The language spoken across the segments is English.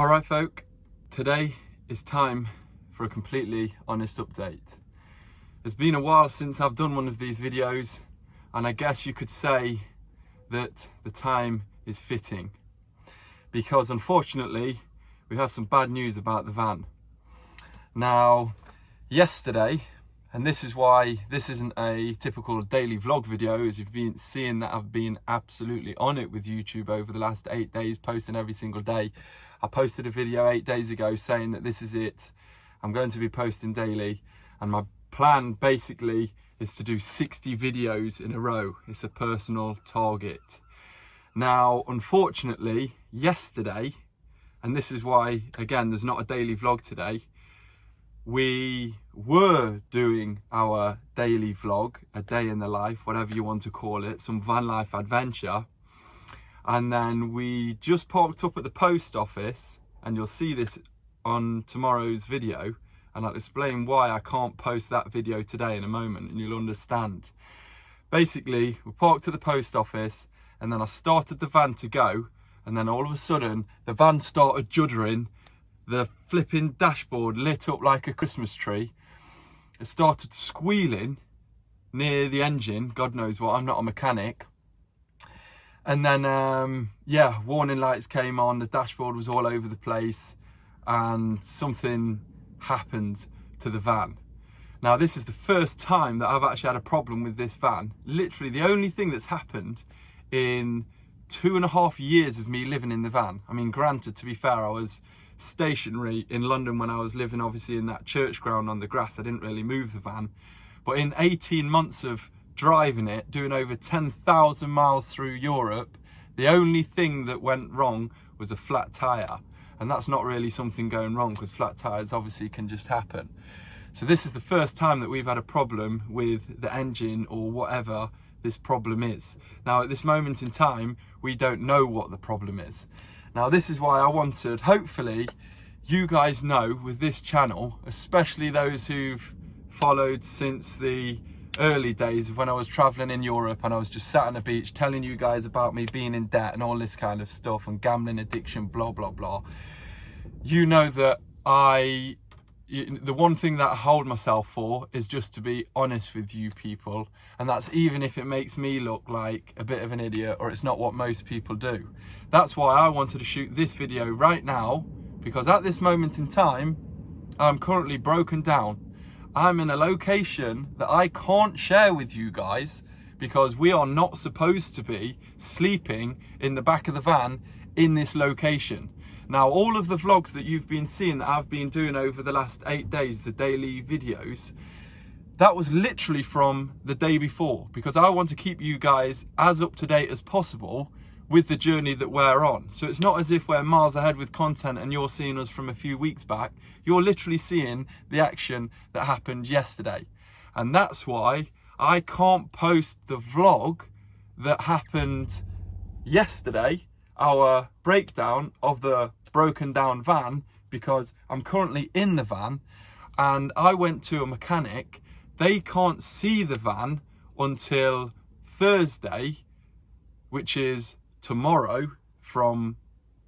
Alright folk, today is time for a completely honest update. It's been a while since I've done one of these videos, and I guess you could say that the time is fitting, because unfortunately we have some bad news about the van. Now, yesterday, and this is why this isn't a typical daily vlog video, as you've been seeing that I've been absolutely on it with YouTube over the last 8 days, posting every single day. I posted a video 8 days ago saying that this is it. I'm going to be posting daily, and my plan basically is to do 60 videos in a row. It's a personal target. Now, unfortunately, yesterday, and this is why, again, there's not a daily vlog today, we were doing our daily vlog, a day in the life, whatever you want to call it, some van life adventure. And then we just parked up at the post office, and you'll see this on tomorrow's video, and I'll explain why I can't post that video today in a moment, and you'll understand. Basically, we parked at the post office, and then I started the van to go, and then all of a sudden the van started juddering. The flipping dashboard lit up like a Christmas tree. It started squealing near the engine. God knows what, I'm not a mechanic. And then, warning lights came on. The dashboard was all over the place, and something happened to the van. Now, this is the first time that I've actually had a problem with this van. Literally, the only thing that's happened in 2.5 years of me living in the van. I mean, granted, to be fair, I was stationary in London when I was living obviously in that church ground on the grass. I didn't really move the van, but in 18 months of driving it, doing over 10,000 miles through Europe, the only thing that went wrong was a flat tire. And that's not really something going wrong, because flat tires obviously can just happen. So this is the first time that we've had a problem with the engine or whatever this problem is. Now, at this moment in time, we don't know what the problem is. Now, this is why I wanted, hopefully, you guys know with this channel, especially those who've followed since the early days of when I was traveling in Europe and I was just sat on the beach telling you guys about me being in debt and all this kind of stuff and gambling addiction, blah, blah, blah. You know that the one thing that I hold myself for is just to be honest with you people, and that's even if it makes me look like a bit of an idiot or it's not what most people do. That's why I wanted to shoot this video right now, because at this moment in time I'm currently broken down. I'm in a location that I can't share with you guys because we are not supposed to be sleeping in the back of the van in this location. Now, all of the vlogs that you've been seeing that I've been doing over the last 8 days, the daily videos, that was literally from the day before, because I want to keep you guys as up to date as possible with the journey that we're on. So it's not as if we're miles ahead with content and you're seeing us from a few weeks back. You're literally seeing the action that happened yesterday. And that's why I can't post the vlog that happened yesterday, our breakdown of the broken down van, because I'm currently in the van and I went to a mechanic. They can't see the van until Thursday, which is tomorrow from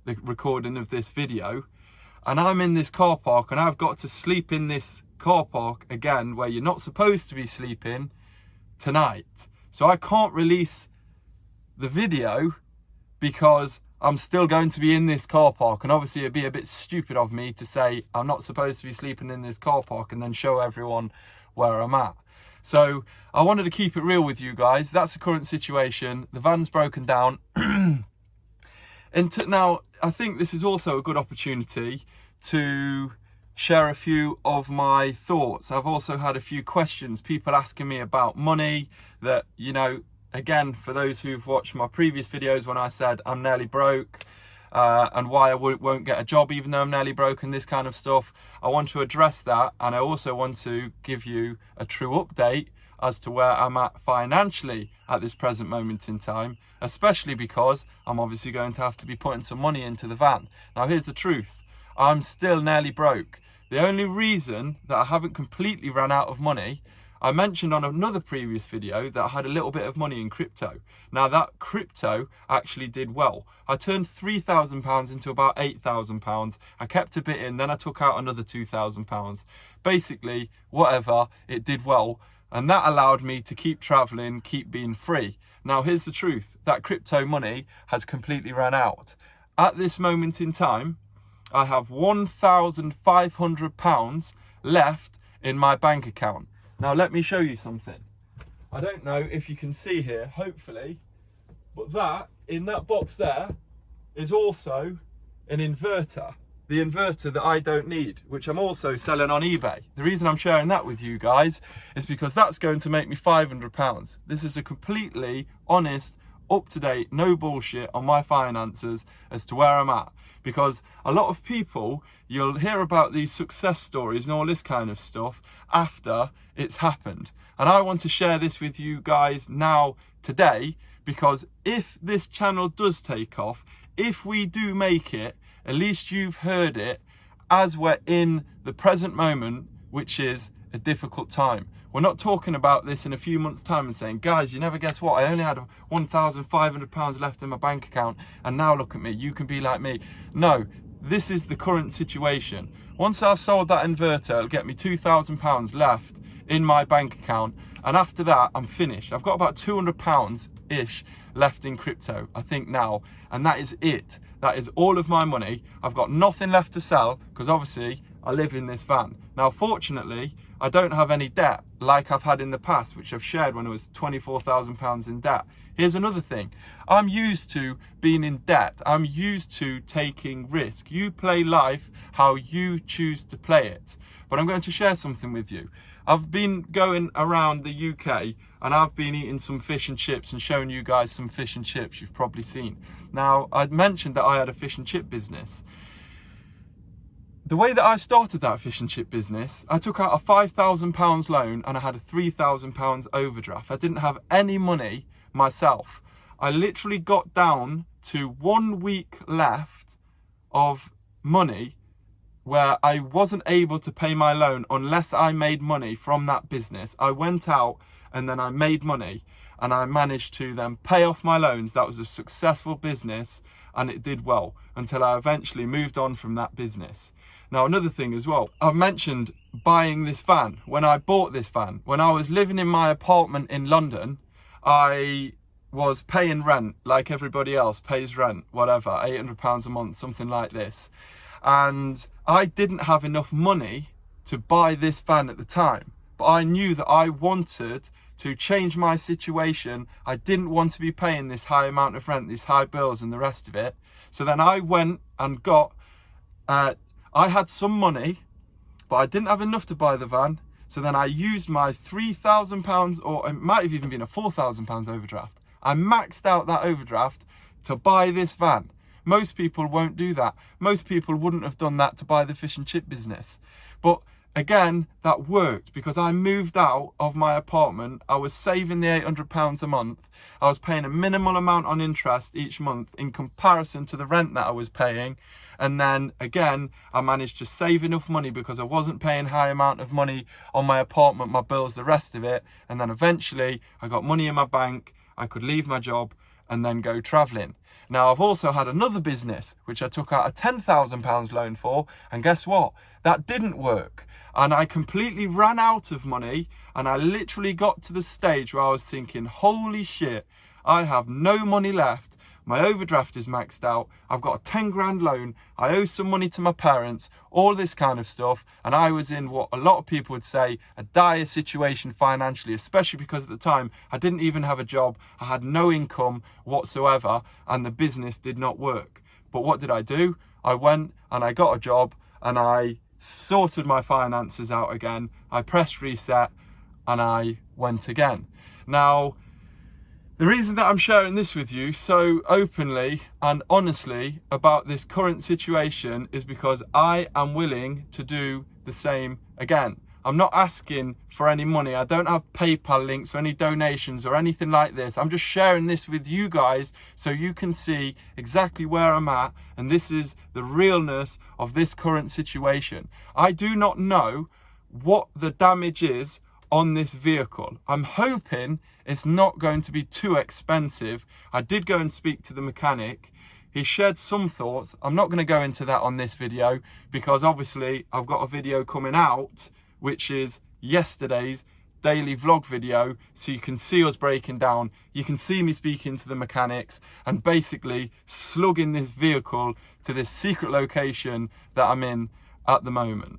the recording of this video, and I'm in this car park and I've got to sleep in this car park again where you're not supposed to be sleeping tonight. So I can't release the video because I'm still going to be in this car park, and obviously it'd be a bit stupid of me to say I'm not supposed to be sleeping in this car park and then show everyone where I'm at. So I wanted to keep it real with you guys. That's the current situation. The van's broken down. Now, I think this is also a good opportunity to share a few of my thoughts. I've also had a few questions, people asking me about money that, you know, again, for those who've watched my previous videos when I said I'm nearly broke and why I won't get a job even though I'm nearly broke and this kind of stuff, I want to address that, and I also want to give you a true update as to where I'm at financially at this present moment in time, especially because I'm obviously going to have to be putting some money into the van. Now, here's the truth. I'm still nearly broke. The only reason that I haven't completely run out of money, I mentioned on another previous video that I had a little bit of money in crypto. Now that crypto actually did well. I turned £3,000 into about £8,000. I kept a bit in, then I took out another £2,000. Basically, whatever, it did well. And that allowed me to keep traveling, keep being free. Now here's the truth, that crypto money has completely run out. At this moment in time, I have £1,500 left in my bank account. Now let me show you something. I don't know if you can see here, hopefully, but that, in that box there, is also an inverter. The inverter that I don't need, which I'm also selling on eBay. The reason I'm sharing that with you guys is because that's going to make me £500. This is a completely honest, up-to-date, no bullshit on my finances as to where I'm at. Because a lot of people, you'll hear about these success stories and all this kind of stuff after it's happened. And I want to share this with you guys now, today, because if this channel does take off, if we do make it, at least you've heard it as we're in the present moment, which is a difficult time. We're not talking about this in a few months' time and saying, guys, you never guess what, I only had £1,500 left in my bank account and now look at me, you can be like me. No, this is the current situation. Once I've sold that inverter, it'll get me £2,000 left in my bank account, and after that, I'm finished. I've got about £200-ish left in crypto, I think now, and that is it. That is all of my money. I've got nothing left to sell because obviously I live in this van. Now, fortunately, I don't have any debt like I've had in the past, which I've shared when I was £24,000 in debt. Here's another thing. I'm used to being in debt. I'm used to taking risk. You play life how you choose to play it. But I'm going to share something with you. I've been going around the UK and I've been eating some fish and chips and showing you guys some fish and chips you've probably seen. Now, I'd mentioned that I had a fish and chip business. The way that I started that fish and chip business, I took out a £5,000 loan and I had a £3,000 overdraft. I didn't have any money myself. I literally got down to 1 week left of money where I wasn't able to pay my loan unless I made money from that business. I went out and then I made money and I managed to then pay off my loans. That was a successful business and it did well until I eventually moved on from that business. Now, another thing as well, I've mentioned buying this van. When I bought this van, when I was living in my apartment in London, I was paying rent like everybody else pays rent, whatever, £800 a month, something like this. And I didn't have enough money to buy this van at the time, but I knew that I wanted to change my situation. I didn't want to be paying this high amount of rent, these high bills and the rest of it. So then I went and got, I had some money, but I didn't have enough to buy the van. So then I used my £3,000, or it might have even been a £4,000 overdraft. I maxed out that overdraft to buy this van. Most people won't do that. Most people wouldn't have done that to buy the fish and chip business. But again, that worked because I moved out of my apartment. I was saving the £800 a month. I was paying a minimal amount on interest each month in comparison to the rent that I was paying. And then again, I managed to save enough money because I wasn't paying high amount of money on my apartment, my bills, the rest of it. And then eventually I got money in my bank. I could leave my job and then go traveling. Now, I've also had another business, which I took out a £10,000 loan for. And guess what? That didn't work. And I completely ran out of money. And I literally got to the stage where I was thinking, holy shit, I have no money left. My overdraft is maxed out. I've got a 10 grand loan. I owe some money to my parents, all this kind of stuff. And I was in what a lot of people would say a dire situation financially, especially because at the time I didn't even have a job. I had no income whatsoever and the business did not work. But what did I do? I went and I got a job and I sorted my finances out again. I pressed reset and I went again. Now, the reason that I'm sharing this with you so openly and honestly about this current situation is because I am willing to do the same again. I'm not asking for any money. I don't have PayPal links or any donations or anything like this. I'm just sharing this with you guys so you can see exactly where I'm at, and this is the realness of this current situation. I do not know what the damage is on this vehicle. I'm hoping it's not going to be too expensive. I did go and speak to the mechanic. He shared some thoughts. I'm not going to go into that on this video because obviously I've got a video coming out which is yesterday's daily vlog video, so you can see us breaking down, you can see me speaking to the mechanics and basically slugging this vehicle to this secret location that I'm in at the moment.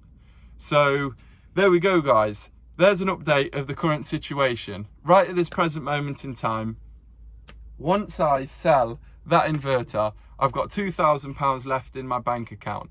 So there we go, guys. There's an update of the current situation right at this present moment in time. Once I sell that inverter, I've got £2,000 left in my bank account.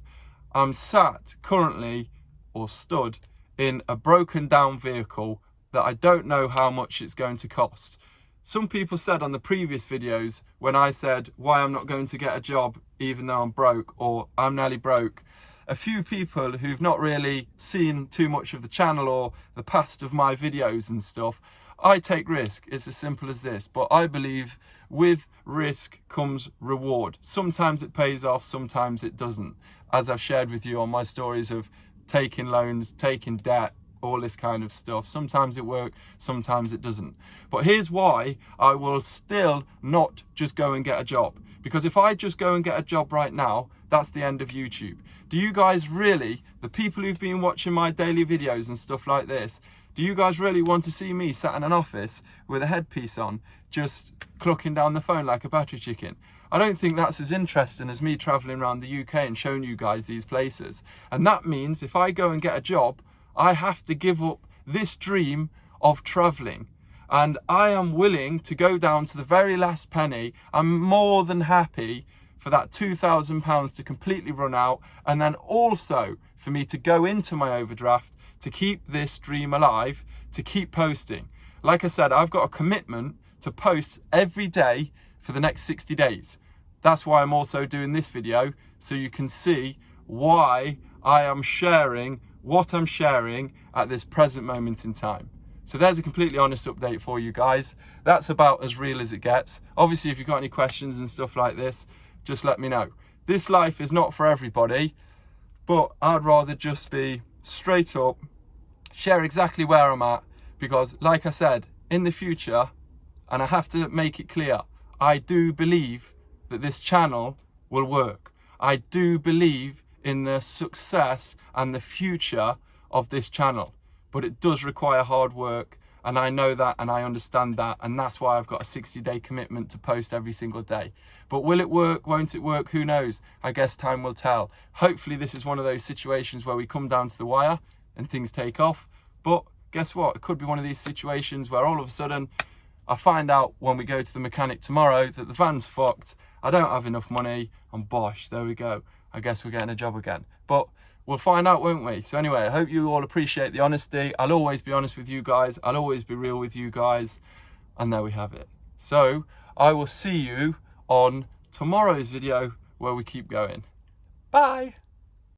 I'm sat currently, or stood, in a broken down vehicle that I don't know how much it's going to cost. Some people said on the previous videos when I said why I'm not going to get a job even though I'm broke, or I'm nearly broke, a few people who've not really seen too much of the channel or the past of my videos and stuff, I take risk. It's as simple as this. But I believe with risk comes reward. Sometimes it pays off, sometimes it doesn't. As I've shared with you on my stories of taking loans, taking debt, all this kind of stuff. Sometimes it works, sometimes it doesn't. But here's why I will still not just go and get a job. Because if I just go and get a job right now, that's the end of YouTube. Do you guys really, the people who've been watching my daily videos and stuff like this, do you guys really want to see me sat in an office with a headpiece on, just clucking down the phone like a battery chicken? I don't think that's as interesting as me traveling around the UK and showing you guys these places. And that means if I go and get a job, I have to give up this dream of traveling. And I am willing to go down to the very last penny. I'm more than happy for that £2,000 to completely run out, and then also for me to go into my overdraft to keep this dream alive, to keep posting. Like I said, I've got a commitment to post every day for the next 60 days. That's why I'm also doing this video, so you can see why I am sharing what I'm sharing at this present moment in time. So there's a completely honest update for you guys. That's about as real as it gets. Obviously, if you've got any questions and stuff like this, just let me know. This life is not for everybody, but I'd rather just be straight up, share exactly where I'm at, because like I said, in the future, and I have to make it clear, I do believe that this channel will work. I do believe in the success and the future of this channel, but it does require hard work, and I know that and I understand that, and that's why I've got a 60-day commitment to post every single day. But will it work? Won't it work? Who knows? I guess time will tell. Hopefully this is one of those situations where we come down to the wire and things take off, but guess what? It could be one of these situations where all of a sudden I find out when we go to the mechanic tomorrow that the van's fucked, I don't have enough money, and bosh, there we go. I guess we're getting a job again. But we'll find out, won't we? So anyway, I hope you all appreciate the honesty. I'll always be honest with you guys. I'll always be real with you guys. And there we have it. So I will see you on tomorrow's video where we keep going. Bye.